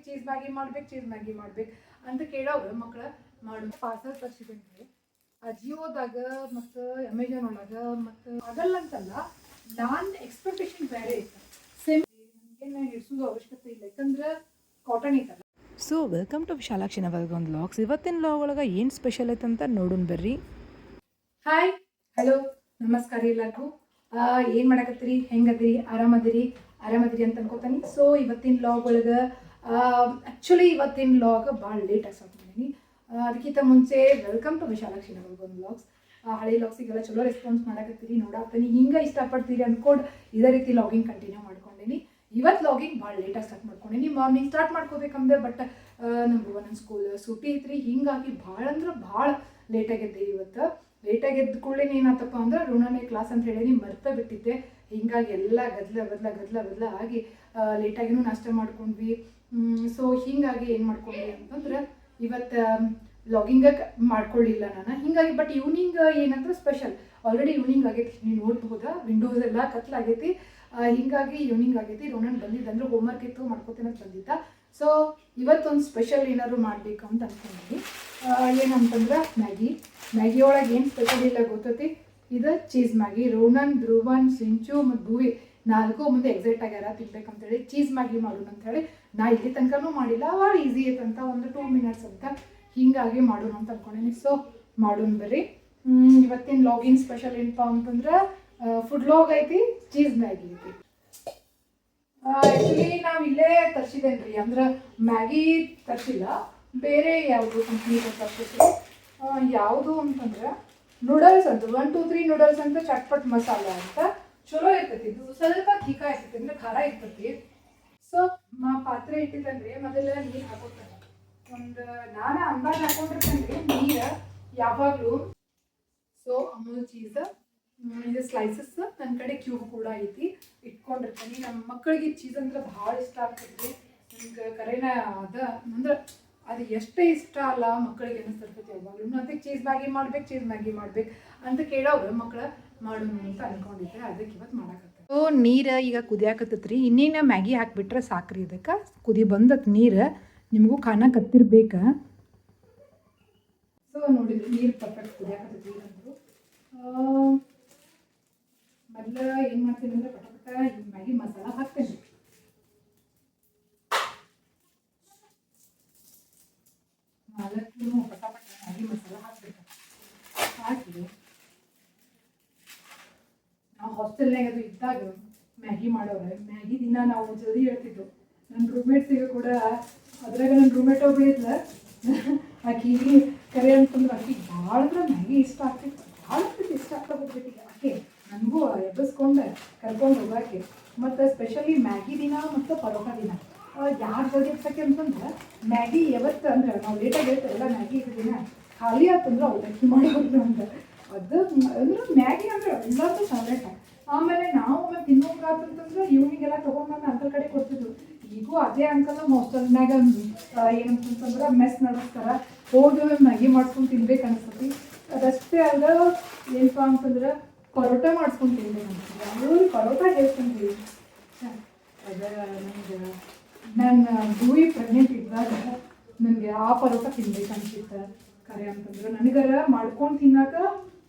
Cheese Maggi ಮಾಡ್ಬೇಕು ಅಂತ ಕೇಳೋರು ಮಕ್ಕಳು ಮಾಡು ಪಾರ್ಸಲ್ ತರಿಸಿದ್ದೀನಿ ಜಿಯೋದಾಗ ಮತ್ತು ಅಮೆಜಾನ್ ಒಳಗೆ ಮತ್ತು ಅದಲ್ಲ ಅಂತಲ್ಲ ನಾನು ಎಕ್ಸ್ಪೆಕ್ಟೇಷನ್ ಬೇರೆ ಇತ್ತು ಸೇಮ್ ನನಗೆ ನಾನು ಹಿಡ್ಸೋದು ಅವಶ್ಯಕತೆ ಇಲ್ಲ ಯಾಕಂದ್ರೆ ಕಾಟನ್ ಐತಲ್ಲ. So welcome to Vishalakshi Navalgond vlogs. ಇವತ್ತಿನ ವ್ಲಾಗ್ ಒಳಗೆ ಏನು ಸ್ಪೆಷಲ್ ಐತಂತ ನೋಡೋಣ ಬರ್ರಿ. ಹಾಯ್ ಹಲೋ ನಮಸ್ಕಾರ ಎಲ್ಲರಿಗೂ. ಏನು ಮಾಡಕತ್ತೀರಿ, ಹೆಂಗದಿರಿ, ಆರಾಮದಿರಿ ಅಂತ ಅನ್ಕೋತಾನೆ. ಸೊ ಇವತ್ತಿನ ವ್ಲಾಗ್ ಒಳಗೆ ಆ್ಯಕ್ಚುಲಿ ಇವತ್ತಿನ ವ್ಲಾಗ್ ಭಾಳ ಲೇಟಾಗಿ ಸ್ಟಾರ್ಟ್ ಮಾಡೀನಿ. ಅದಕ್ಕಿಂತ ಮುಂಚೆ welcome to Vishalakshi Navalgond vlogs. ಹಳೆ ವ್ಲಾಗ್ಸಿಗೆಲ್ಲ ಚಲೋ ರೆಸ್ಪಾನ್ಸ್ ಮಾಡಕತ್ತೀರಿ, ನೋಡಾಕ್ತೀನಿ, ಹಿಂಗೆ ಇಷ್ಟಪಡ್ತೀರಿ ಅಂದ್ಕೊಂಡು ಇದೇ ರೀತಿ ಲಾಗಿಂಗ್ ಕಂಟಿನ್ಯೂ ಮಾಡ್ಕೊಂಡೀನಿ. ಇವತ್ತು ಲಾಗಿಂಗ್ ಭಾಳ ಲೇಟಾಗಿ ಸ್ಟಾರ್ಟ್ ಮಾಡ್ಕೊಂಡೀನಿ. ಮಾರ್ನಿಂಗ್ ಸ್ಟಾರ್ಟ್ ಮಾಡ್ಕೋಬೇಕಂದ್ರೆ ಬಟ್ ನಮ್ಗೆ ನನ್ನ ಸ್ಕೂಲ್ ಸೂಟಿ ಐತ್ರಿ, ಹಿಂಗಾಗಿ ಭಾಳ ಅಂದ್ರೆ ಭಾಳ ಲೇಟಾಗಿದ್ದೆ. ಇವತ್ತು ಲೇಟಾಗಿ ಎದ್ದು ಕೂಡಲೇ ಏನಾಯ್ತಪ್ಪ ಅಂದ್ರೆ ಋಣನೇ ಕ್ಲಾಸ್ ಅಂತ ಹೇಳಿ ಮರ್ತ ಬಿಟ್ಟಿದ್ದೆ. ಹಿಂಗಾಗಿ ಎಲ್ಲ ಗದ್ಲ ಆಗಿ ಲೇಟಾಗಿನೂ ನಾಷ್ಟ ಮಾಡ್ಕೊಂಡ್ವಿ. ಸೊ ಹೀಗಾಗಿ ಏನು ಮಾಡ್ಕೊಂಡ್ವಿ ಅಂತಂದ್ರೆ ಇವತ್ತು ಲಾಗಿಂಗಾಗಿ ಮಾಡ್ಕೊಳ್ಳಿಲ್ಲ ನಾನು. ಹೀಗಾಗಿ ಬಟ್ ಈವ್ನಿಂಗ್ ಏನಂದ್ರೆ ಸ್ಪೆಷಲ್ ಆಲ್ರೆಡಿ ಈವ್ನಿಂಗ್ ಆಗೈತಿ, ನೀವು ನೋಡ್ಬೋದಾ ವಿಂಡೋಸ್ ಎಲ್ಲ ಕತ್ಲಾಗೈತಿ. ಹೀಗಾಗಿ ಈವ್ನಿಂಗ್ ಆಗೈತಿ. ರೋಣನ್ ಬಂದಿದ್ದ ಅಂದ್ರೆ ಹೋಮ್ವರ್ಕ್ ಇತ್ತು ಮಾಡ್ಕೋತೇನಂತ ಬಂದಿದ್ದ. ಸೊ ಇವತ್ತೊಂದು ಸ್ಪೆಷಲ್ ಏನಾದ್ರು ಮಾಡಬೇಕು ಅಂತ ಅಂದ್ಕೊಂಡಿದ್ವಿ. ಏನಂತಂದ್ರೆ ಮ್ಯಾಗಿ ಒಳಗೆ ಏನು ಸ್ಪೆಷಲ್ ಇಲ್ಲ ಗೊತ್ತೈತಿ, ಇದು ಚೀಸ್ ಮ್ಯಾಗಿ. ರೋಣನ್, ಧ್ರುವನ್, ಸಿಂಚು ಮತ್ತು ಭೂವಿ 4 ಮಂದಿ ಎಕ್ಸೈಟ್ ಆಗ್ಯಾರ ತಿನ್ಬೇಕಂತೇಳಿ ಚೀಸ್ ಮ್ಯಾಗಿ ಮಾಡೋಣ ಅಂಥೇಳಿ. ನಾ ಇಲ್ಲಿ ತನಕನೂ ಮಾಡಿಲ್ಲ, ಭಾಳ ಈಸಿ ಐತಂತ, ಒಂದು 2 ಮಿನಿಟ್ಸ್ ಅಂತ. ಹೀಗಾಗಿ ಮಾಡೋಣ ಅಂತ ಅಂದ್ಕೊಂಡೀನಿ. ಸೊ ಮಾಡೋಣ ಬರ್ರಿ. ಇವತ್ತಿನ ಲಾಗಿನ್ ಸ್ಪೆಷಲ್ ಏನಪ್ಪ ಅಂತಂದ್ರೆ ಫುಡ್ ಲಾಗ್ ಐತಿ, ಚೀಸ್ ಮ್ಯಾಗಿ ಐತಿ. ಆ್ಯಕ್ಚುಲಿ ನಾವು ಇಲ್ಲೇ ತರಿಸಿದ್ದೇನೆ ರೀ, ಅಂದ್ರೆ ಮ್ಯಾಗಿ ತರಿಸಿಲ್ಲ, ಬೇರೆ ಯಾವುದು ಕಂಪ್ನಿ ತರಿಸಿದ್ವಿ. ಯಾವುದು ಅಂತಂದ್ರೆ ನೂಡಲ್ಸ್ ಅಂತ 1 2 3 ನೂಡಲ್ಸ್ ಅಂತ ಚಟ್ಪಟ್ ಮಸಾಲ ಅಂತ ಚಲೋ ಇರ್ತೈತಿ. ಇದು ಸ್ವಲ್ಪ ತೀಕ ಇರ್ತೈತಿ, ಅಂದ್ರೆ ಖಾರ ಇರ್ತೈತಿ. ಸೊ ಪಾತ್ರೆ ಇಟ್ಟಿದ್ದನ್ರಿ, ಮೊದಲ ನೀರು ಹಾಕೋತಾನೆ. ಒಂದು ನಾನು ಅಂದಾಜು ಹಾಕೊಂಡಿರ್ತೇನೆ ನೀರು ಯಾವಾಗಲೂ. ಸೊ ಅಮೂಲ್ ಚೀಸ್ ಇದು ಸ್ಲೈಸಸ್ ನನ್ನ ಕಡೆ ಕ್ಯೂಬ್ ಕೂಡ ಐತಿ, ಇಟ್ಕೊಂಡಿರ್ತೀನಿ. ನಮ್ಮ ಮಕ್ಕಳಿಗೆ ಚೀಸ್ ಅಂದ್ರೆ ಭಾಳ ಇಷ್ಟ ಆಗ್ತೈತಿ. ನನಗೆ ಕರೆನ ಅಂದ್ರೆ ಅದು ಎಷ್ಟೇ ಇಷ್ಟ ಅಲ್ಲ ಮಕ್ಕಳಿಗೆ ಅನ್ನಿಸ್ತಿರ್ತೈತಿ ಯಾವಾಗಲೂ. ಅದಕ್ಕೆ ಚೀಸ್ ಮ್ಯಾಗಿ ಮಾಡ್ಬೇಕು ಅಂತ ಕೇಳೋರು ಮಕ್ಕಳು ಮಾಡೋಣ ಅಂತ ಅನ್ಕೊಂಡಿದ್ದೆ. ಅದಕ್ಕೆ ಇವತ್ತು ಮಾಡಕತ್ತೆ. ಸೊ ನೀರು ಈಗ ಕುದಿಯಾಕತ್ತೈತ್ರಿ, ಇನ್ನೇನು ಮ್ಯಾಗಿ ಹಾಕಿಬಿಟ್ರೆ ಸಾಕ್ರಿ. ಇದಕ್ಕೆ ಕುದಿ ಬಂದತ್ ನೀರು, ನಿಮಗೂ ಕಾಣಕತ್ತಿರ್ಬೇಕು. ಸೊ ನೋಡಿದ್ರಿ ನೀರು ಪರ್ಫೆಕ್ಟ್ ಕುದಿಯಾಕತ್ತೈತಿ. ಅಂದರು ಮೊದಲು ಏನು ಮಾಡ್ತೀನಿ ಅಂದರೆ ಪಟ ಈ ಮ್ಯಾಗಿ ಮಸಾಲ ಹಾಕ್ತೇನೆ. ಪಟ ಮ್ಯಾಗಿ ಮಸಾಲ ಹಾಕ್ಬೇಕು. ಹಾಕಿ ನಾವು ಹಾಸ್ಟೆಲ್ನಾಗ ಅದು ಇದ್ದಾಗ ಮ್ಯಾಗಿ ಮಾಡೋರು, ಮ್ಯಾಗಿ ದಿನ ನಾವು ಜಲ್ದಿ ಹೇಳ್ತಿದ್ದು. ನನ್ನ ರೂಮ್ಮೇಟ್ಸಿಗೆ ಕೂಡ, ಅದ್ರಾಗ ನನ್ನ ರೂಮ್ಮೇಟ್ ಒಬ್ಬರು ಇದ್ಲ, ಆಕೆ ಕರೆ ಅಂತಂದ್ರೆ ಆಕೆ ಭಾಳ ಅಂದ್ರೆ ಮ್ಯಾಗಿ ಇಷ್ಟ ಆಗ್ತಿತ್ತು, ಭಾಳ ಇಷ್ಟ ಆಗ್ತಾ ಹೋಗ್ಬಿಟ್ಟಿಗೆ. ಆಕೆ ನನಗೂ ಎಬ್ಬಿಸ್ಕೊಂಡು ಕರ್ಕೊಂಡು ಹೋಗೋಕೆ. ಮತ್ತು ಸ್ಪೆಷಲಿ ಮ್ಯಾಗಿ ದಿನ ಮತ್ತು ಪರೋಟ ದಿನ ಯಾರು ಜಲ್ದಿ ಇರ್ತಕ್ಕೆ ಅಂತಂದ್ರೆ ಮ್ಯಾಗಿ ಯಾವತ್ತು ಅಂದ್ರೆ ನಾವು ಲೇಟಾಗಿ ಹೇಳ್ತಾರಲ್ಲ ಮ್ಯಾಗಿ ಇದು ದಿನ ಖಾಲಿ ಆತಂದ್ರೆ ಅವಲಕ್ಕಿ ಮಾಡೋದು ಅಂತ. ಅದು ಅಂದ್ರೆ ಮ್ಯಾಗಿ ಅಂದ್ರೆ ಎಲ್ಲರೂ ಫೇವ್ರೇಟ್. ಆಮೇಲೆ ನಾವು ತಿನ್ನೋಕಾತಂತಂದ್ರೆ ಇವ್ನಿಗೆಲ್ಲ ತೊಗೊಂಡ್ಬಂದು ಅಂಕಲ್ ಕಡೆ ಕೊಡ್ತಿದ್ರು. ಈಗೂ ಅದೇ ಅಂಕಲ್ ನಮ್ಮ ಹಾಸ್ಟೆಲ್ನಾಗ ಏನಂತಂದ್ರೆ ಮೆಸ್ ನಡೆಸ್ತಾರ, ಹೋಗಿ ಮ್ಯಾಗಿ ಮಾಡ್ಕೊಂಡು ತಿನ್ಬೇಕು ಅನಿಸ್ತತಿ. ಅದಷ್ಟೇ ಅಲ್ಲ, ಏನಪ್ಪ ಅಂತಂದ್ರೆ ಪರೋಟ ಮಾಡ್ಸ್ಕೊಂಡು ತಿನ್ಬೇಕಂತ ಅವರು ಪರೋಟ ಹೇಳ್ಕೊಂತೀವಿ. ಅದು ನನಗೆ ನನ್ನ ಭೂವಿ ಪ್ರೆಗ್ನೆಂಟ್ ಇದ್ದಾಗ ನನಗೆ ಆ ಪರೋಟ ತಿನ್ಬೇಕು ಅನ್ಸಿತ್ತು. ಕರೆ ಅಂತಂದ್ರೆ ನನಗರ ಮಾಡ್ಕೊಂಡು ತಿನ್ನಕ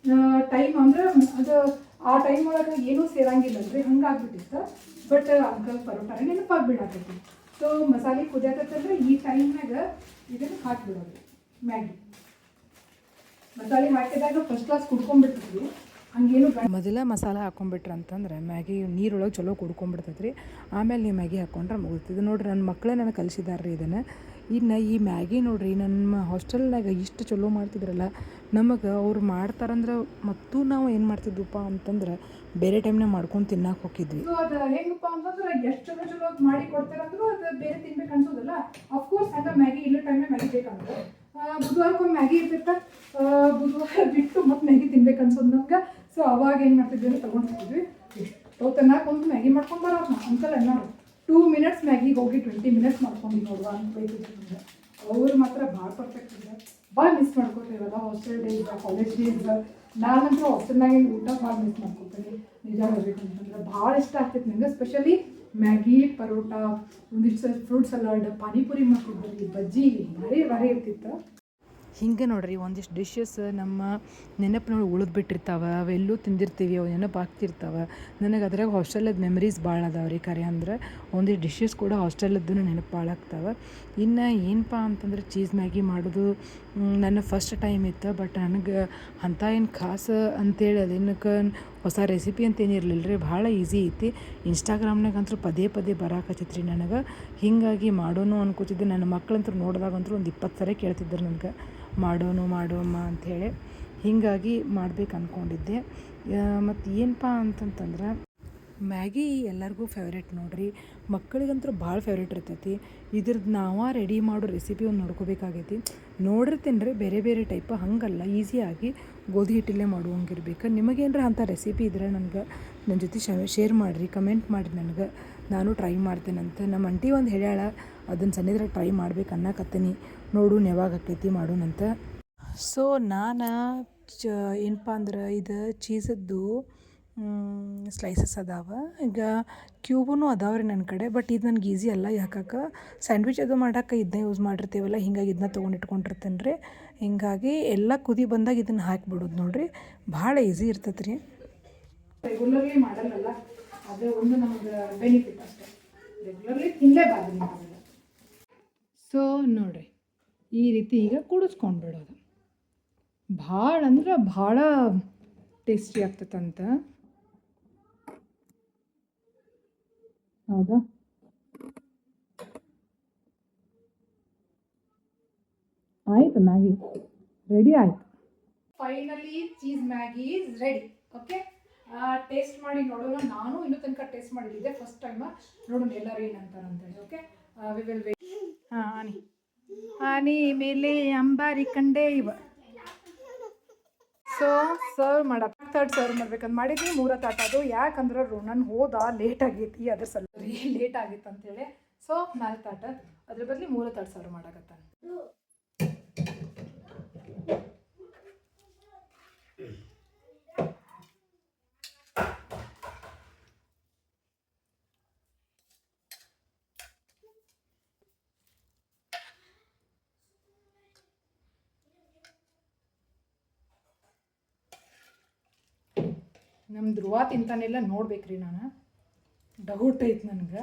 ಟೈಮ್ ಅಂದ್ರೆ ಅದು ಆ ಟೈಮ್ ಒಳಗೆ ಏನೂ ಸೇರಂಗಿಲ್ಲ ಅಂದರೆ ಹಂಗಾಗ್ಬಿಟ್ಟಿತ್ತು. ಬಟ್ ಅಂಕಲ್ ಪರೋಟ ನೆನಪಾಗ್ಬಿಡಾಕೈತಿ. ಸೊ ಮಸಾಲೆ ಕುದಿಯಾಕತ್ತಂದ್ರೆ ಈ ಟೈಮ್ನಾಗ ಇದನ್ನು ಹಾಕಿಬಿಡೋದು. ಮ್ಯಾಗಿ ಮಸಾಲೆ ಹಾಕಿದಾಗ ಫಸ್ಟ್ ಕ್ಲಾಸ್ ಕುಡ್ಕೊಂಡ್ಬಿಡ್ತಿದ್ವಿ. ಹಂಗೇನು ಮೊದಲ ಮಸಾಲ ಹಾಕೊಂಡ್ಬಿಟ್ರೆ ಅಂತಂದ್ರೆ ಮ್ಯಾಗಿ ನೀರೊಳಗೆ ಚಲೋ ಕುಡ್ಕೊಂಡ್ಬಿಡ್ತೈತೆ ರೀ. ಆಮೇಲೆ ನೀವು ಮ್ಯಾಗಿ ಹಾಕ್ಕೊಂಡ್ರೆ ಮುಗಿಸ್ತದೆ ನೋಡಿರಿ. ನನ್ನ ಮಕ್ಕಳೇ ನನಗೆ ಕಲಿಸಿದಾರೆ ರೀ ಇದನ್ನು. ಇನ್ನು ಈ ಮ್ಯಾಗಿ ನೋಡಿರಿ, ನಮ್ಮ ಹಾಸ್ಟೆಲ್ನಾಗ ಇಷ್ಟು ಚಲೋ ಮಾಡ್ತಿದ್ರಲ್ಲ, ನಮಗೆ ಅವ್ರು ಮಾಡ್ತಾರಂದ್ರೆ ಮತ್ತು ನಾವು ಏನು ಮಾಡ್ತಿದ್ವಪ್ಪ ಅಂತಂದ್ರೆ ಬೇರೆ ಟೈಮ್ನಾಗ ಮಾಡ್ಕೊಂಡು ತಿನ್ನಕ್ಕೆ ಹೋಗಿದ್ವಿ. ಸೊ ಅದು ಹೆಂಗಪ್ಪ ಅಂತಂದ್ರೆ ಎಷ್ಟು ಚಲೋ ಮಾಡಿ ಕೊಡ್ತಾರಂದ್ರೂ ಅದು ಬೇರೆ ತಿನ್ಬೇಕು ಅನ್ಸೋದಲ್ಲ. ಅಫ್ಕೋರ್ಸ್ ಹಂಗೆ ಮ್ಯಾಗಿ ಇಲ್ಲ ಟೈಮ್ನಾಗ ಮ್ಯಾಗಿ ಬೇಕಂದ್ರೆ ಬುಧವಾರಕ್ಕೊಮ್ಮೆ ಮ್ಯಾಗಿ ಇರ್ತಿರ್ತ, ಬುಧವಾರ ಬಿಟ್ಟು ಮತ್ತೆ ಮ್ಯಾಗಿ ತಿನ್ಬೇಕು ಅನ್ಸೋದು ನಮ್ಗೆ. ಸೊ ಅವಾಗ ಏನು ಮಾಡ್ತಿದ್ವಿ ಅಂದ್ರೆ ತೊಗೊಂಡಿರ್ತಿದ್ವಿ. ಎಷ್ಟು ತನಕ ಮ್ಯಾಗಿ ಮಾಡ್ಕೊಂಡು ಬರೋರು ನಾವು ಅಂಕಲ್ ಅನ್ನೋರು. 2 ಮಿನಿಟ್ಸ್ ಮ್ಯಾಗಿಗೆ ಹೋಗಿ 20 ಮಿನಿಟ್ಸ್ ಮಾಡ್ಕೊಂಡು ನೋಡುವ ಅಂತ ಬೈತಿದ್ರು ನಮ್ಗೆ. ಅವ್ರು ಮಾತ್ರ ಭಾಳ ಪರ್ಫೆಕ್ಟ್ ಇದೆ. ಭಾಳ ಮಿಸ್ ಮಾಡ್ಕೊತೀವಲ್ಲ ಹಾಸ್ಟೆಲ್ ಡೇಸ್, ಕಾಲೇಜ್ ಡೇಸ್. ನಾನಂತೂ ಹಾಸ್ಟೆಲ್ನಾಗಿನ ಊಟ ಭಾಳ ಮಿಸ್ ಮಾಡ್ಕೊತೀನಿ ನಿಜ ಹೇಳ್ಬೇಕು ಅಂತಂದ್ರೆ. ಭಾಳ ಇಷ್ಟ ಆಗ್ತೈತೆ ನನಗೆ. ಸ್ಪೆಷಲಿ ಮ್ಯಾಗಿ ಪರೋಟ ಒಂದಿಷ್ಟು ಫ್ರೂಟ್ ಸಲಾಡ್ ಪಾನಿಪುರಿ ಮಾಡ್ತಿದ್ರಿ ಬಜ್ಜಿ ಭಾರಿ ಭಾರಿ ಇರ್ತಿತ್ತು. ಹಿಂಗೆ ನೋಡ್ರಿ ಒಂದಿಷ್ಟು ಡಿಶಸ್ ನಮ್ಮ ನೆನಪಿನೊಳಗೆ ಉಳಿದು ಬಿಟ್ಟಿರ್ತಾವೆ, ಅವೆಲ್ಲೂ ತಿಂದಿರ್ತೀವಿ, ಅವು ನೆನಪು ಆಗ್ತಿರ್ತಾವೆ. ನನಗೆ ಅದ್ರಾಗ ಹಾಸ್ಟೆಲದ ಮೆಮರೀಸ್ ಭಾಳ ಅದಾವೆ ರೀ. ಕರೆ ಅಂದ್ರೆ ಒಂದಿಷ್ಟು ಡಿಶಸ್ ಕೂಡ ಹಾಸ್ಟೆಲದ್ದು ನೆನಪು ಭಾಳ ಆಗ್ತಾವೆ. ಇನ್ನು ಏನಪ್ಪ ಅಂತಂದ್ರೆ ಚೀಸ್ ಮ್ಯಾಗಿ ಮಾಡೋದು ನನ್ನ ಫಸ್ಟ್ ಟೈಮ್ ಇತ್ತು. ಬಟ್ ನನಗೆ ಅಂಥ ಏನು ಖಾಸ ಅಂತೇಳಿ ಅದೇನಕ್ಕೆ ಹೊಸ ರೆಸಿಪಿ ಅಂತೇನು ಇರಲಿಲ್ಲ ರೀ. ಭಾಳ ಈಸಿ ಐತಿ. ಇನ್ಸ್ಟಾಗ್ರಾಮ್ನಾಗಂತೂ ಪದೇ ಪದೇ ಬರಾಕತ್ತೈತ್ರಿ ನನಗೆ. ಹೀಗಾಗಿ ಮಾಡೋನು ಅನ್ಕೋತಿದ್ದೆ. ನನ್ನ ಮಕ್ಕಳಂತೂ ನೋಡಿದಾಗಂತೂ ಒಂದು 20 ಸರಿ ಕೇಳ್ತಿದ್ರು ನನಗೆ ಮಾಡೋಮ್ಮ ಅಂಥೇಳಿ. ಹೀಗಾಗಿ ಮಾಡ್ಬೇಕು ಅಂದ್ಕೊಂಡಿದ್ದೆ. ಮತ್ತು ಏನಪ್ಪ ಅಂತಂತಂದ್ರೆ ಮ್ಯಾಗಿ ಎಲ್ಲರಿಗೂ ಫೇವ್ರೇಟ್ ನೋಡಿರಿ. ಮಕ್ಕಳಿಗಂತೂ ಭಾಳ ಫೇವ್ರೇಟ್ ಇರ್ತೈತಿ. ಇದ್ರದ್ದು ನಾವು ರೆಡಿ ಮಾಡೋ ರೆಸಿಪಿ ಒಂದು ನೋಡ್ಕೋಬೇಕಾಗೈತಿ. ನೋಡಿರ್ತೀನಿ ರೀ ಬೇರೆ ಬೇರೆ ಟೈಪ್, ಹಾಗಲ್ಲ ಈಸಿಯಾಗಿ ಗೋಧಿ ಹಿಟ್ಟಲ್ಲೇ ಮಾಡುವಂಗಿರ್ಬೇಕು. ನಿಮಗೇನರ ಅಂಥ ರೆಸಿಪಿ ಇದ್ರೆ ನನಗೆ ನನ್ನ ಜೊತೆ ಶೇರ್ ಮಾಡಿರಿ, ಕಮೆಂಟ್ ಮಾಡಿ ನನಗೆ. ನಾನು ಟ್ರೈ ಮಾಡ್ತೇನಂತ. ನಮ್ಮ ಅಂಟಿ ಒಂದು ಹೇಳ್ಯಾಳ, ಅದನ್ನು ಸನ್ನಿದ್ರಾಗ ಟ್ರೈ ಮಾಡ್ಬೇಕು ಅನ್ನಕತ್ತೀನಿ. ನೋಡು ಯಾವಾಗ ಆಕೈತಿ ಮಾಡೋಣಂತ. ಸೊ ನಾನು ಏನಪ್ಪ ಅಂದ್ರೆ ಇದು ಚೀಸದ್ದು ಸ್ಲೈಸಸ್ ಅದಾವೆ. ಈಗ ಕ್ಯೂಬೂ ಅದಾವೆ ರೀ ನನ್ನ ಕಡೆ. ಬಟ್ ಇದು ನನಗೆ ಈಸಿ ಅಲ್ಲ ಯಾಕಕ್ಕೆ ಸ್ಯಾಂಡ್ವಿಚ್ ಅದು ಮಾಡೋಕೆ ಇದನ್ನ ಯೂಸ್ ಮಾಡಿರ್ತೀವಲ್ಲ, ಹಿಂಗಾಗಿ ಇದನ್ನ ತೊಗೊಂಡು ಇಟ್ಕೊಂಡಿರ್ತೇನೆ ರೀ. ಹಿಂಗಾಗಿ ಎಲ್ಲ ಕುದಿ ಬಂದಾಗ ಇದನ್ನು ಹಾಕಿಬಿಡೋದು ನೋಡಿರಿ. ಭಾಳ ಈಸಿ ಇರ್ತೈತೆ ರೀ. ರೆಗ್ಯುಲರ್ಲಿ ಮಾಡಲ್ಲಲ್ಲ, ಅದೇ ಒಂದು ನಮಗೆ ಬೆನಿಫಿಟ್ ಅಷ್ಟೇ. ರೆಗ್ಯುಲರ್ಲಿ ತಿನ್ನಲೇಬಾರ್ದು ನಾವೆಲ್ಲ. ಸೊ ನೋಡಿರಿ ಈ ರೀತಿ ಈಗ ಕುಡಿಸ್ಕೊಂಡು ಬಿಡೋದು. ಭಾಳ ಅಂದ್ರೆ ಭಾಳ ಟೇಸ್ಟಿ ಆಗ್ತೈತಂತ. ಹೌದಾ? ಆಯಿತು, ಮ್ಯಾಗಿ ರೆಡಿ ಆಯಿತು. Finally cheese Maggi is ready. Okay, taste ಮಾಡಿ ನೋಡೋಣ. ನಾನು ಇನ್ನೂ ತನಕ ಟೇಸ್ಟ್ ಮಾಡಿದ್ದೆ ಫಸ್ಟ್ ಟೈಮ್. ನೋಡೋಣ ಎಲ್ಲರೂ ಏನಂತಾರೆ ಅಂತೇಳಿ. Okay, we will wait. ಆನಿ ಮೇಲೆ ಅಂಬಾರಿ ಕಂಡೆ ಇವ. ಸೊ ಸರ್ವ್ ಮಾಡಕ್ಕೆ ಥರ್ಡ್ ಸರ್ವ್ ಮಾಡ್ಬೇಕಂತ ಮಾಡಿದ್ವಿ. 3 ತಾಟ ಅದು. ಯಾಕಂದ್ರೆ ರೋಣನ್ ಹೋದ ಲೇಟ್ ಆಗೈತಿ, ಅದ್ರ ಸಲ ಲೇಟ್ ಆಗಿತ್ತು ಅಂತೇಳಿ. ಸೊ 4 ತಾಟ, ಅದ್ರ ಬದಲು 3 ತಾಟ ಸರ್ವ್ ಮಾಡಕತ್ತಾನೆ. ನಮ್ಮ ಧ್ರುವ ತಿಂತಾನೆಲ್ಲ ನೋಡ್ಬೇಕ್ರಿ. ನಾನು ಡೌಟ್ ಐತೆ ನನಗೆ.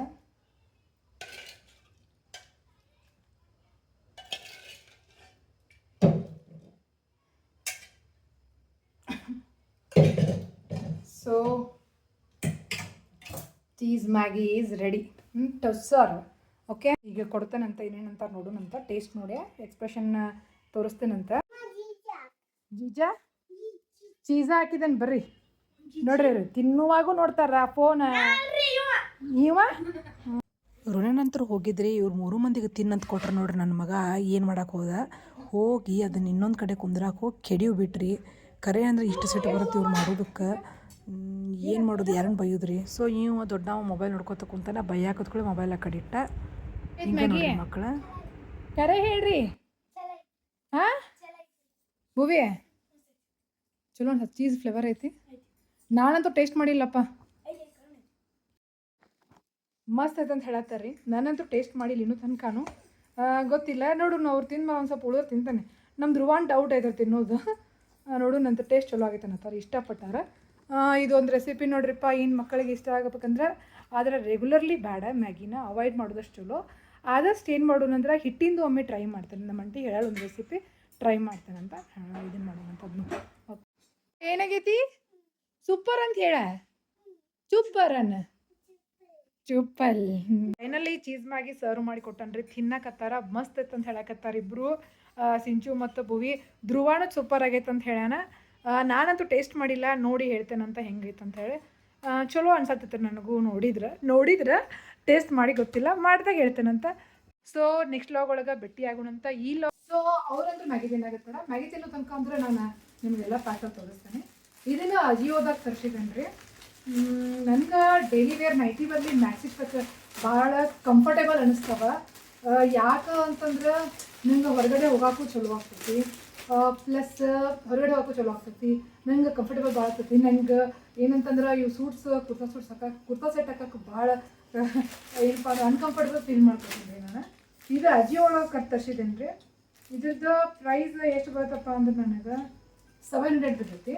So cheese Maggi is ready to serve. Okay, ಈಗ ಕೊಡ್ತೇನಂತ ಏನೇನಂತ ನೋಡೋಣಂತ. ಟೇಸ್ಟ್ ನೋಡಿ ಎಕ್ಸ್ಪ್ರೆಷನ್ ತೋರಿಸ್ತೇನಂತ. ಜೀಜಾ ಚೀಸ ಹಾಕಿದ್ದೇನೆ ಬರ್ರಿ ನೋಡ್ರಿ. ತಿನ್ನುವಾಗೂ ನೋಡ್ತಾರ ಫೋನ್. ಇವ ಋಣನಂತರ ಹೋಗಿದ್ರಿ. ಇವ್ರು 3 ಮಂದಿಗೆ ತಿನ್ನಂತ ಕೊಟ್ರೆ ನೋಡ್ರಿ. ನನ್ನ ಮಗ ಏನು ಮಾಡಕ್ಕೆ ಹೋಗಿ ಅದನ್ನ ಇನ್ನೊಂದು ಕಡೆ ಕುಂದ್ರಾಕೆ ಹೋಗಿ ಕೆಡಿವು ಬಿಟ್ರಿ. ಕರೆ ಅಂದ್ರೆ ಇಷ್ಟು ಸಿಟ್ಟು ಬರುತ್ತೆ ಇವ್ರು ಮಾಡೋದಕ್ಕೆ. ಏನು ಮಾಡೋದು, ಯಾರನ್ನ ಬೈಯೋದ್ರಿ. ಸೊ ಇವ ದೊಡ್ಡ ಮೊಬೈಲ್ ನೋಡ್ಕೊತ ಕುಂತಾನ. ಬೈಯಾಕತ್ಕೊಳ್ಳಿ ಮೊಬೈಲ್ ಆ ಕಡೆ ಇಟ್ಟ. ಹಿಂಗೆ ನೋಡಿ ಮಕ್ಕಳು. ಕರೆ ಹೇಳ್ರಿ. ಹಾಂ ಭೂವಿ ಚಲೋ ಅನ್ಸ. ಚೀಸ್ ಫ್ಲೇವರ್ ಐತಿ. ನಾನಂತೂ ಟೇಸ್ಟ್ ಮಾಡಿಲ್ಲಪ್ಪ. ಮಸ್ತ್ ಐತೆ ಅಂತ ಹೇಳತ್ತಾರ ರೀ. ನಾನಂತೂ ಟೇಸ್ಟ್ ಮಾಡಿಲ್ಲ ಇನ್ನೂ ತನಕನೂ. ಗೊತ್ತಿಲ್ಲ, ನೋಡು ಅವ್ರು ತಿಂದು ಒಂದು ಸ್ವಲ್ಪ ಉಳಿದ್ರೆ ತಿಂತಾನೆ. ನಮ್ಮ ಧ್ರುವಾನ್ ಡೌಟ್ ಐತೆ ತಿನ್ನೋದು. ನೋಡೋಣಂತ. ಟೇಸ್ಟ್ ಚಲೋ ಆಗೈತೆ ಅನ್ನತ್ತಾರೆ, ಇಷ್ಟಪಟ್ಟಾರ. ಇದೊಂದು ರೆಸಿಪಿ ನೋಡ್ರಿಪ್ಪ. ಏನು ಮಕ್ಕಳಿಗೆ ಇಷ್ಟ ಆಗಬೇಕಂದ್ರೆ, ಆದರೆ ರೆಗ್ಯುಲರ್ಲಿ ಬೇಡ, ಮ್ಯಾಗಿನ ಅವಾಯ್ಡ್ ಮಾಡೋದಷ್ಟು ಚಲೋ. ಆದಷ್ಟು ಏನು ಮಾಡೋಣಂದ್ರೆ ಹಿಟ್ಟಿಂದು ಒಮ್ಮೆ ಟ್ರೈ ಮಾಡ್ತೇನೆ. ನಮ್ಮ ಅಂಟಿ ಹೇಳೋ ಒಂದು ರೆಸಿಪಿ ಟ್ರೈ ಮಾಡ್ತೇನಂತ ಇದನ್ನು ಮಾಡೋಣಂತ. ಅದನ್ನು ಏನಾಗೈತಿ ಸೂಪರ್ ಅಂತ ಹೇಳ. ಸೂಪರ್ ಅನ್ನ ಚುಪ್ಪಲ್. ಫೈನಲಿ ಚೀಸ್ ಮ್ಯಾಗಿ ಸರ್ವ್ ಮಾಡಿ ಕೊಟ್ಟನ್ರಿ. ತಿನ್ನಕತ್ತಾರ. ಮಸ್ತ್ ಐತೆ ಅಂತ ಹೇಳಕತ್ತಾರ ಇಬ್ಬರು, ಸಿಂಚು ಮತ್ತು ಭುವಿ. ಧ್ರುವಾನು ಸೂಪರ್ ಆಗೈತೆ ಅಂತ ಹೇಳ್ಯಾನ. ನಾನಂತೂ ಟೇಸ್ಟ್ ಮಾಡಿಲ್ಲ, ನೋಡಿ ಹೇಳ್ತೇನಂತ ಹೆಂಗೈತೆ ಅಂತ ಹೇಳಿ. ಚಲೋ ಅನ್ಸತ್ತೈತೆ ನನಗೂ. ನೋಡಿದ್ರೆ ಟೇಸ್ಟ್ ಮಾಡಿ ಗೊತ್ತಿಲ್ಲ, ಮಾಡಿದಾಗ ಹೇಳ್ತೇನಂತ. ಸೊ ನೆಕ್ಸ್ಟ್ ಲಾಗ್ ಒಳಗೆ ಭೇಟಿ ಆಗೋಣಂತ. ಈ ಲಾಗ್ ಸೊ ಅವರಂತೂ ಮ್ಯಾಗಿ ತಿನ್ನಾಗತ್ತಾರ. ಮ್ಯಾಗಿ ತಿನ್ನೋ ತನಕ ಅಂದ್ರೆ ನಾನು ನಿಮಗೆಲ್ಲ ಪ್ಯಾಕಲ್ಲಿ ತೋರಿಸ್ತೇನೆ. ಇದನ್ನು ಅಜಿಯೋದಾಗ ತರಿಸಿದ್ದೇನೆ ರೀ. ನನಗೆ ಡೈಲಿ ವೇರ್ ನೈಟಿ ಬದಲಿ ಮ್ಯಾಕ್ಸಿ ಭಾಳ ಕಂಫರ್ಟೇಬಲ್ ಅನ್ನಿಸ್ತವ. ಯಾಕೆ ಅಂತಂದ್ರೆ ನಂಗೆ ಹೊರಗಡೆ ಹೋಗೋಕ್ಕೂ ಚಲೋ ಆಗ್ತೈತಿ. ಪ್ಲಸ್ ಹೊರಗಡೆ ಹೋಗೋ ಚಲೋ ಆಗ್ತೈತಿ. ನಂಗೆ ಕಂಫರ್ಟೇಬಲ್ ಭಾಳ ಆಗ್ತೈತಿ. ನಂಗೆ ಏನಂತಂದ್ರೆ ಇವು ಸೂಟ್ಸ್ ಕುರ್ತಾ ಸೂಟ್ಸ್ ಹಾಕಕ್ಕೆ ಕುರ್ತಾ ಸೆಟ್ ಹಾಕಕ್ಕೆ ಭಾಳ ಏನಪ್ಪ ಅಂದ್ರೆ ಅನ್ಕಂಫರ್ಟಬಲ್ ಫೀಲ್ ಮಾಡ್ಕೊತೀನಿ ನಾನು. ಇದು ಅಜಿಯೋ ಒಳಗೆ ಕಟ್ ತರಿಸಿದ್ದೇನೆ ರೀ. ಇದ್ರದ್ದು ಪ್ರೈಸ್ ಎಷ್ಟು ಬರುತ್ತಪ್ಪ ಅಂದ್ರೆ ನನಗೆ 700 ಬಿದ್ದೈತಿ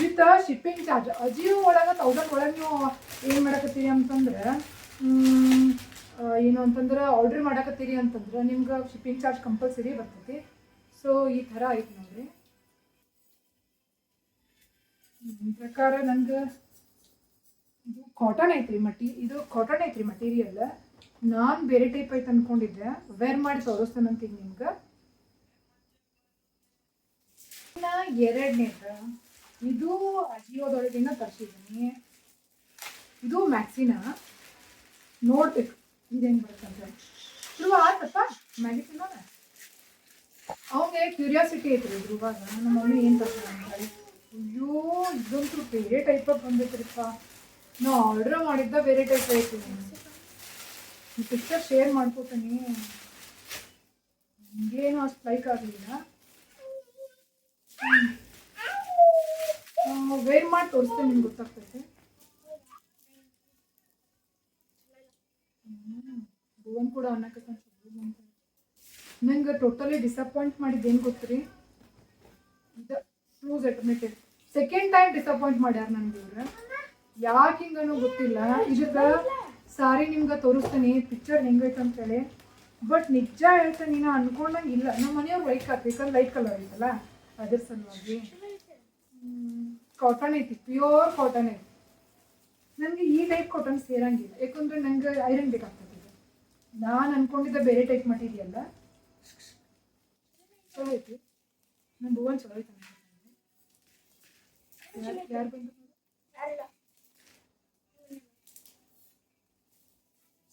ವಿತ್ ಶಿಪ್ಪಿಂಗ್ ಚಾರ್ಜ್. ಅಜಿಯೋ ಒಳಗೆ 1000 ಒಳಗೆ ನೀವು ಏನು ಮಾಡಕತ್ತೀರಿ ಅಂತಂದ್ರೆ ಏನು ಅಂತಂದ್ರೆ ಆರ್ಡ್ರ್ ಮಾಡಕತ್ತೀರಿ ಅಂತಂದ್ರೆ ನಿಮ್ಗೆ ಶಿಪ್ಪಿಂಗ್ ಚಾರ್ಜ್ ಕಂಪಲ್ಸರಿ ಬರ್ತೈತಿ. ಸೊ ಈ ಥರ ಐತೆ ನೋಡ್ರಿ. ನನ್ನ ಪ್ರಕಾರ ನಂಗೆ ಇದು ಕಾಟನ್ ಐತ್ರಿ ಇದು ಕಾಟನ್ ಐತ್ರಿ ಮಟೀರಿಯಲ್. ನಾನು ಬೇರೆ ಟೈಪ್ ಐತೆ ಅಂದ್ಕೊಂಡಿದ್ದೆ. ವೇರ್ ಮಾಡಿ ತೋರಿಸ್ತಾನಂತೀನಿ ನಿಮ್ಗೆ. ಎರಡನೇದು ಇದು ಅಜಿಯೋದೊಳಗಿನ ತರಿಸಿದ್ದೀನಿ. ಇದು ಮ್ಯಾಕ್ಸಿನ. ನೋಡ್ಬೇಕು ಇದು ಹೆಂಗೆ ಬರುತ್ತಂತ. ಶುರು ಆತಪ್ಪ ಮ್ಯಾಗಿ ತಿನ್ನೋಣ. ಅವನಿಗೆ ಕ್ಯೂರಿಯಾಸಿಟಿ ಐತ್ರಿ ಇದ್ರುವಾಗ ನಮ್ಮ ಮಮ್ಮಿ ಏನು ತರ್ತಾರೆ ಅಂತಾರೆ. ಅಯ್ಯೋ ಇದಂತೂ ಬೇರೆ ಟೈಪಾಗಿ ಬಂದೈತ್ರಿಪ್ಪ. ನಾವು ಆರ್ಡ್ರ್ ಮಾಡಿದ್ದ ಬೇರೆ ಟೈಪ್ ಐತಿ. ಈ ಪಿಕ್ಚರ್ ಶೇರ್ ಮಾಡ್ಕೋತೀನಿ. ಹಂಗೇನು ಅಷ್ಟು ಲೈಕ್ ಆಗಲಿಲ್ಲ. ವೇರ್ ಮಾಡಿ ತೋರಿಸ್ತೇನೆ, ನಿಮ್ಗೆ ಗೊತ್ತಾಗ್ತೈತೆ. ಭುವನ್ ಕೂಡ ಅನ್ನಕ್ಕೆ ನಂಗೆ ಟೋಟಲಿ ಡಿಸಪಾಯಿಂಟ್ ಮಾಡಿದ್ದು ಏನು ಗೊತ್ತ್ರಿ, ಇದು ಟ್ರೂಸ್ ಅಲ್ಟರ್ನೇಟಿವ್. ಸೆಕೆಂಡ್ ಟೈಮ್ ಡಿಸಪಾಯಿಂಟ್ ಮಾಡ್ಯಾರ ನನಗೆ ಇವ್ರು. ಯಾಕೆ ಹಿಂಗನೋ ಗೊತ್ತಿಲ್ಲ. ಇದ್ರದ ಸಾರಿ ನಿಮ್ಗೆ ತೋರಿಸ್ತೀನಿ ಪಿಕ್ಚರ್ ಹೆಂಗೈತೆ ಅಂತೇಳಿ. ಬಟ್ ನಿಜ ಹೇಳ್ತೇನೆ, ನಾ ಅನ್ಕೊಂಡಂಗೆ ಇಲ್ಲ. ನಮ್ಮ ಮನೆಯವ್ರು ಲೈಕ್ ಆಗ್ಬೇಕಂದ್ರೆ ಲೈಟ್ ಕಲರ್ ಐತಲ್ಲ ಅದ್ರ ಸಲುವಾಗಿ. ಕಾಟನ್ ಐತಿ, ಪ್ಯೂರ್ ಕಾಟನ್ ಐತಿ. ನನಗೆ ಈ ಟೈಪ್ ಕಾಟನ್ ಸೇರಂಗಿಲ್ಲ, ಯಾಕಂದ್ರೆ ನಂಗೆ ಐರನ್ ಬೇಕಾಗ್ತದೆ. ನಾನು ಅನ್ಕೊಂಡಿದ್ದ ಬೇರೆ ಟೈಪ್ ಮಟೀರಿಯಲ್ ಚಲೋ ಐತಿ. ನನ್ನ ಭುವನ್ ಚಲೋ ಐತೆ. ಯಾರು ಬಂದು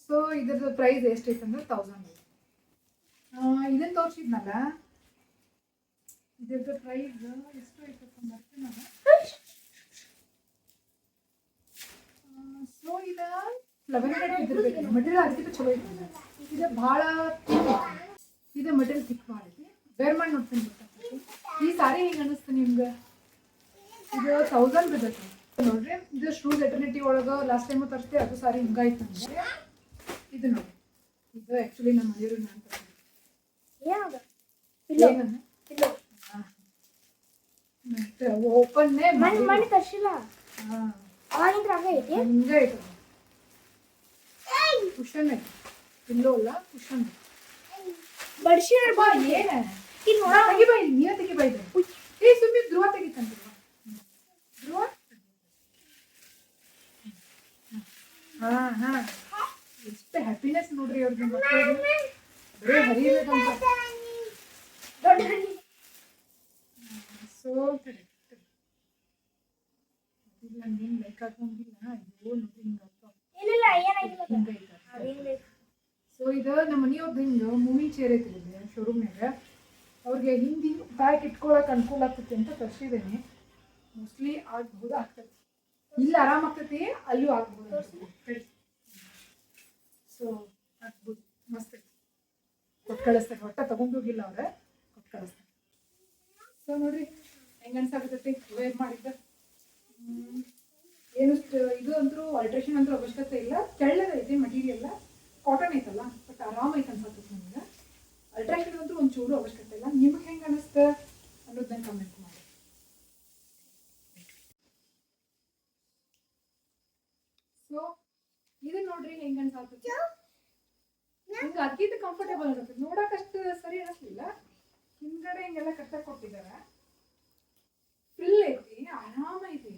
ಸೊ ಇದ್ರದ್ದು ಪ್ರೈಸ್ ಎಷ್ಟೈತೆ ಅಂದ್ರೆ 1000. ಇದನ್ನು ತೋರಿಸಿದ್ನಲ್ಲ, ಇದ್ರದ್ದು ಪ್ರೈಸ್ ಎಷ್ಟು ಐತಪ್ಪ ಬರ್ತೀನಲ್ಲ. ಸೊ ಇದು 1100 ಇದ್ದಿರ್ಬೇಕು. ಮೆಟೀರಿಯಲ್ ಅದಕ್ಕಿಂತ ಚಲೋ ಐತಿ. ಇದು ಭಾಳ ಥಿಕ್ ಐತಿ. ಇದು ಮೆಟೀರಿಯಲ್ ಥಿಕ್ ಮಾಡೈತಿ. ಬೇರೆ ಮಾಡಿ ನೋಡ್ತೀನಿ ಗೊತ್ತಾಗ್ತೈತಿ. ಈ ಸಾರಿ ಹೆಂಗೆ ಅನ್ನಿಸ್ತು ನಿಮ್ಗೆ? ಇದು 1000 ಬಿದ್ದೈತಿ ನೋಡ್ರಿ. ಇದು ಶೂಸ್ ಅಲ್ಟರ್ನೇಟಿವ್ ಒಳಗೆ ಲಾಸ್ಟ್ ಟೈಮು ತರಿಸ್ದೆ, ಅದು ಸಾರಿ ಹಿಂಗಾಯ್ತು ನನಗೆ. ಇದು ನೋಡಿ, ಇದು ಆ್ಯಕ್ಚುಲಿ ನಮ್ಮ ಮನೆಯವರು ನಾನು ಓಪನ್ನೇ ತರ್ಸಿಲ್ಲ. ಹಿಂಗೈತೆ. ಕುಷನ್ ಐತಿ, ಪಿಲ್ಲೋ ಅಲ್ಲ ಕುಷನ್. ಏನ ತೆಗಿಬಾ, ಇಲ್ಲಿ ನೀವೇ ತೆಗಿಬಾ. ಇದು ಏ ಸುಮ್ಮನೆ ಧ್ರುವ ತೆಗಿತಂತ. ಧ್ರುವ ಹಾ ಎಷ್ಟು ಹ್ಯಾಪಿನೆಸ್ ನೋಡ್ರಿ ಅವ್ರಿಗೆ. ಮಕ್ಕಳಿಗೆ ಬರೀ ಹರಿಬೇಕಂತ. ಸೊ ನೀನು ಲೈಕ್ ಹಾಕೊಂಗಿಲ್ಲ. ಅಯ್ಯೋ ನೋಡಿ ಹಿಂಗೈತೆ. ಸೊ ಇದು ನಮ್ಮ ಮನೆಯವ್ರದ್ದು ಹಿಂಗೆ ಮೂವಿಂಗ್ ಚೇರ್ ಐತಿ ಶೋರೂಮ್ನಾಗ. ಅವ್ರಿಗೆ ಹಿಂದಿ ಬ್ಯಾಗ್ ಇಟ್ಕೊಳಕ್ಕೆ ಅನುಕೂಲ ಆಗ್ತೈತಿ ಅಂತ ತರಿಸಿದ್ದೇನೆ. ಮೋಸ್ಟ್ಲಿ ಆಗ್ಬೋದು, ಆಗ್ತೈತಿ. ಇಲ್ಲಿ ಆರಾಮ ಆಗ್ತೈತಿ, ಅಲ್ಲೂ ಆಗ್ಬೋದು. ಸೊ ಆಗ್ಬೋದು, ಮಸ್ತ್ ಐತಿ. ಕೊಟ್ಟು ಕಳಿಸ್ತಾರೆ. ಒಟ್ಟ ತಗೊಂಡೋಗಿಲ್ಲ ಅವ್ರೆ, ಕೊಟ್ಟು ಕಳಿಸ್ತಾರೆ. ಸೊ ನೋಡ್ರಿ ಹೆಂಗೆ ಅನ್ಸಾಕತ್ತೈತಿ ವೇರ್ ಮಾಡಿದ್ದ. ಏನು ಇದು ಅಂತೂ ಅಲ್ಟ್ರೇಷನ್ ಅಂತೂ ಅವಶ್ಯಕತೆ ಇಲ್ಲ. ತೆಳ್ಳಗೈತಿ ಮಟೀರಿಯಲ್, ಕಾಟನ್ ಐತಲ್ಲ, ಬಟ್ ಆರಾಮ ಐತೆ ಅನ್ಸತ್ತೈತಿ ನನಗೆ. ಅಲ್ಟ್ರೇಷನ್ ಅಂತೂ ಒಂಚೂರು ಅವಶ್ಯಕತೆ ಇಲ್ಲ. ನಿಮ್ಗೆ ಹೆಂಗೆ ಅನ್ನಿಸ್ತ ಅನ್ನೋದನ್ನ ಕಮೆಂಟ್ ಮಾಡಿ. ಸೊ ಇದು ನೋಡ್ರಿ ಹೆಂಗೆ ಅನ್ಸಾತೈತಿ. ಹಿಂಗೆ ಅದಕ್ಕಿಂತ ಕಂಫರ್ಟೇಬಲ್ ಅನ್ಸತ್ತೆ. ನೋಡೋಕಷ್ಟು ಸರಿ ಅನಿಸ್ಲಿಲ್ಲ. ಹಿಂದ್ಗಡೆ ಹಿಂಗೆಲ್ಲ ಕಟ್ಟಾಗಿ ಕೊಟ್ಟಿದ್ದಾರೆ. ಫುಲ್ ಐತಿ, ಆರಾಮ ಐತಿ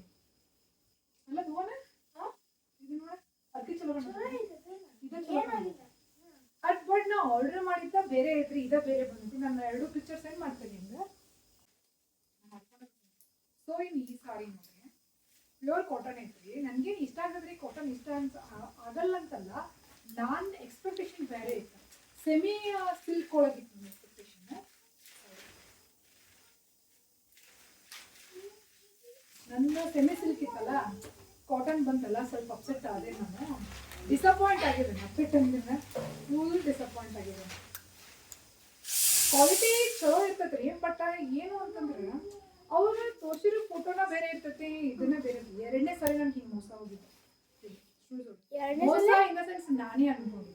ಅಲ್ಲ ಧೋನ. ಇದು ನೋಡ ಅದಕ್ಕೆ ಚಲೋ ಅದ್. ಬಟ್ ನಾವು ಆರ್ಡರ್ ಮಾಡಿದ್ದ ಬೇರೆ ಐತ್ರಿ, ಇದ ಬೇರೆ ಬಂದೈತಿ. ನಾನು 2 ಪಿಕ್ಚರ್ ಸೆಂಡ್ ಮಾಡ್ತೇನೆ ನಿಮ್ಗೆ. ಸೊ ಇನ್ನು ಈ ಸಾರಿ ನೋಡ್ರಿ, ಪ್ಯೂರ್ ಕಾಟನ್ ಐತ್ರಿ. ನನಗೇನು ಇಷ್ಟ ಆಗದ್ರಿ ಕಾಟನ್. ಇಷ್ಟ ಆಗಲ್ಲ ಅಂತಲ್ಲ, ನಾನು ಎಕ್ಸ್ಪೆಕ್ಟೇಷನ್ ಬೇರೆ ಐತೆ. ಸೆಮಿ ಸಿಲ್ಕ್ ಒಳಗಿತ್ತು ನನ್ನ ಎಕ್ಸ್ಪೆಕ್ಟೇಷನ್. ನನ್ನ ಸೆಮಿ ಸಿಲ್ಕ್ ಇತ್ತಲ್ಲ, ಕಾಟನ್ ಬಂತಲ್ಲ, ಸ್ವಲ್ಪ ಅಪ್ಸೆಟ್ ಆದೆ ನಾನು. ಡಿಸಪಾಯಿಂಟ್ ಆಗಿದೆ. ಅಪ್ಸೆಟ್ ಅಂದ್ರೆ ಫುಲ್ ಡಿಸಪಾಯಿಂಟ್ ಆಗಿದೆ. ಕ್ವಾಲಿಟಿ ಚಲೋ ಇರ್ತೈತ್ರಿ ಬಟ್ ಏನು ಅಂತಂದ್ರೆ ಅವ್ರು ತೋರಿಸಿರೋ ಫೋಟೋನ ಬೇರೆ ಇರ್ತೈತಿ ಇದನ್ನ ಬೇರೆ ಇರ್ತೈತಿ. ಎರಡನೇ ಸಾರಿ ನನ್ಗೆ ಹಿಂಗೆ ಮೋಸ ಹೋಗಿದ್ದು ಮೋಸ ಇನ್ ದ ಸೆನ್ಸ್ ನಾನೇ ಅನ್ಬೋದು.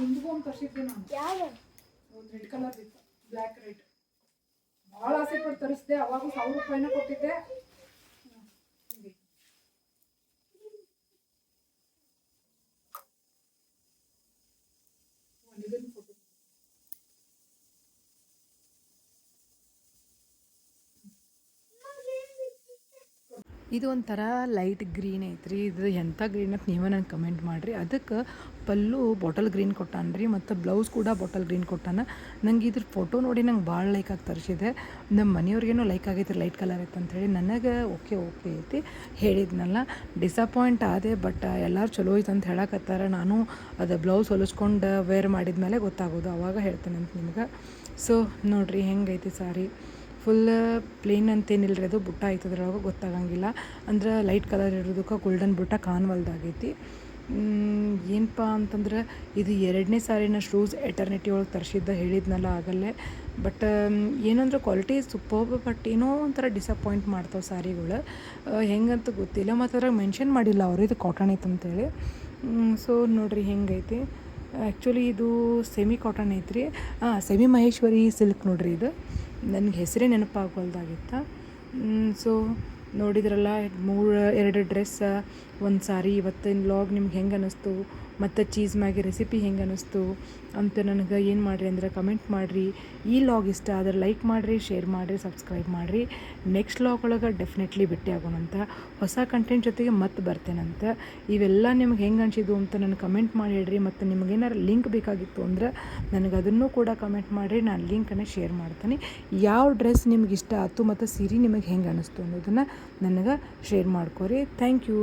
ಹಿಂದಿಗೂ ಒಂದು ತರಿಸಿದ್ದೆ ನಾನು, ಒಂದು ರೆಡ್ ಕಲರ್ ಇತ್ತು, ಬ್ಲ್ಯಾಕ್ ರೆಡ್. ಭಾಳ ಆಸೆ ಪಟ್ಟು ತರಿಸಿದೆ, ಅವಾಗ 1000 ರೂಪಾಯಿನ ಕೊಟ್ಟಿದ್ದೆ. ಫೋಟೋ ಇದು ಒಂಥರ ಲೈಟ್ ಗ್ರೀನ್ ಐತ್ರಿ. ಇದು ಎಂಥ ಗ್ರೀನ್ ಅಂತ ನೀವೇ ನಂಗೆ ಕಮೆಂಟ್ ಮಾಡಿರಿ. ಅದಕ್ಕೆ ಪಲ್ಲು ಬಾಟಲ್ ಗ್ರೀನ್ ಕೊಟ್ಟಾನ್ರಿ ಮತ್ತು ಬ್ಲೌಸ್ ಕೂಡ ಬಾಟಲ್ ಗ್ರೀನ್ ಕೊಟ್ಟಾನ. ನಂಗೆ ಇದ್ರ ಫೋಟೋ ನೋಡಿ ನಂಗೆ ಭಾಳ ಲೈಕ್ ಆಗಿ ತರಿಸಿದೆ. ನಮ್ಮ ಮನೆಯವ್ರಿಗೇನೋ ಲೈಕ್ ಆಗೈತಿ, ಲೈಟ್ ಕಲರ್ ಐತೆ ಅಂಥೇಳಿ. ನನಗೆ ಓಕೆ ಐತಿ ಹೇಳಿದ್ನಲ್ಲ. ಡಿಸಪಾಯಿಂಟ್ ಆದೆ, ಬಟ್ ಎಲ್ಲರೂ ಚಲೋ ಐತೆ ಅಂತ ಹೇಳಕತ್ತಾರ. ನಾನು ಅದು ಬ್ಲೌಸ್ ಹೊಲಿಸ್ಕೊಂಡು ವೇರ್ ಮಾಡಿದ್ಮೇಲೆ ಗೊತ್ತಾಗೋದು, ಅವಾಗ ಹೇಳ್ತೇನೆ ಅಂತ ನಿಮ್ಗೆ. ಸೊ ನೋಡಿರಿ ಹೆಂಗೈತಿ ಸಾರಿ. ಫುಲ್ ಪ್ಲೇನ್ ಅಂತೇನಿಲ್ಲರಿ, ಅದು ಬುಟ್ಟ ಆಯ್ತದ್ರೊಳಗೆ ಗೊತ್ತಾಗಂಗಿಲ್ಲ. ಅಂದ್ರೆ ಲೈಟ್ ಕಲರ್ ಇರೋದಕ್ಕೆ ಗೋಲ್ಡನ್ ಬುಟ್ಟ ಕಾನ್ವಲ್ದಾಗೈತಿ. ಏನಪ್ಪ ಅಂತಂದ್ರೆ ಇದು 2ನೇ ಸಾರಿನ ಶೂಸ್ ಎಟರ್ನಿಟಿ ಒಳಗೆ ತರಿಸಿದ್ದ, ಹೇಳಿದ್ನಲ್ಲ ಆಗಲ್ಲೇ. ಬಟ್ ಏನಂದ್ರೆ ಕ್ವಾಲಿಟಿ ಸೂಪರ್ಬ್, ಬಟ್ ಏನೋ ಒಂಥರ ಡಿಸಪಾಯಿಂಟ್ ಮಾಡ್ತಾವೆ ಸಾರಿಗಳು, ಹೆಂಗಂತ ಗೊತ್ತಿಲ್ಲ. ಮತ್ತು ಅದ್ರಾಗ ಮೆನ್ಷನ್ ಮಾಡಿಲ್ಲ ಅವರು ಇದು ಕಾಟನ್ ಐತೆ ಅಂತೇಳಿ. ಸೊ ನೋಡಿರಿ ಹೆಂಗೈತಿ. ಆ್ಯಕ್ಚುಲಿ ಇದು ಸೆಮಿ ಕಾಟನ್ ಐತ್ರಿ. ಸೆಮಿ ಮಹೇಶ್ವರಿ ಸಿಲ್ಕ್ ನೋಡ್ರಿ. ಇದು ನನಗೆ ಹೆಸರೇ ನೆನಪಾಗೋಲ್ದಾಗಿತ್ತು. ಸೊ ನೋಡಿದ್ರಲ್ಲ, 2 ಡ್ರೆಸ್, ಒಂದು ಸಾರಿ. ಇವತ್ತಿನ ವ್ಲಾಗ್ ನಿಮ್ಗೆ ಹೆಂಗೆ ಅನ್ನಿಸ್ತು ಮತ್ತು ಚೀಸ್ ಮ್ಯಾಗಿ ರೆಸಿಪಿ ಹೆಂಗೆ ಅನ್ನಿಸ್ತು ಅಂತ ನನಗೆ ಏನು ಮಾಡಿರಿ ಅಂದರೆ ಕಮೆಂಟ್ ಮಾಡಿರಿ. ಈ ವ್ಲಾಗ್ ಇಷ್ಟ ಆದರೆ ಲೈಕ್ ಮಾಡಿರಿ, ಶೇರ್ ಮಾಡಿರಿ, ಸಬ್ಸ್ಕ್ರೈಬ್ ಮಾಡಿರಿ. ನೆಕ್ಸ್ಟ್ ವ್ಲಾಗ್ ಒಳಗೆ ಡೆಫಿನೆಟ್ಲಿ ಭೇಟಿ ಆಗೋಣಂತ, ಹೊಸ ಕಂಟೆಂಟ್ ಜೊತೆಗೆ ಮತ್ತೆ ಬರ್ತೇನಂತ. ಇವೆಲ್ಲ ನಿಮ್ಗೆ ಹೆಂಗೆ ಅನಿಸಿದ್ದು ಅಂತ ನನಗೆ ಕಮೆಂಟ್ ಮಾಡಿ ಹೇಳ್ರಿ. ಮತ್ತು ನಿಮಗೇನಾರು ಲಿಂಕ್ ಬೇಕಾಗಿತ್ತು ಅಂದ್ರೆ ನನಗೆ ಅದನ್ನು ಕೂಡ ಕಮೆಂಟ್ ಮಾಡಿರಿ, ನಾನು ಲಿಂಕನ್ನು ಶೇರ್ ಮಾಡ್ತೀನಿ. ಯಾವ ಡ್ರೆಸ್ ನಿಮ್ಗೆ ಇಷ್ಟ ಆಯ್ತು ಮತ್ತು ಸೀರೆ ನಿಮಗೆ ಹೆಂಗೆ ಅನ್ನಿಸ್ತು ಅನ್ನೋದನ್ನು ನನಗೆ ಶೇರ್ ಮಾಡ್ಕೊರಿ. Thank you.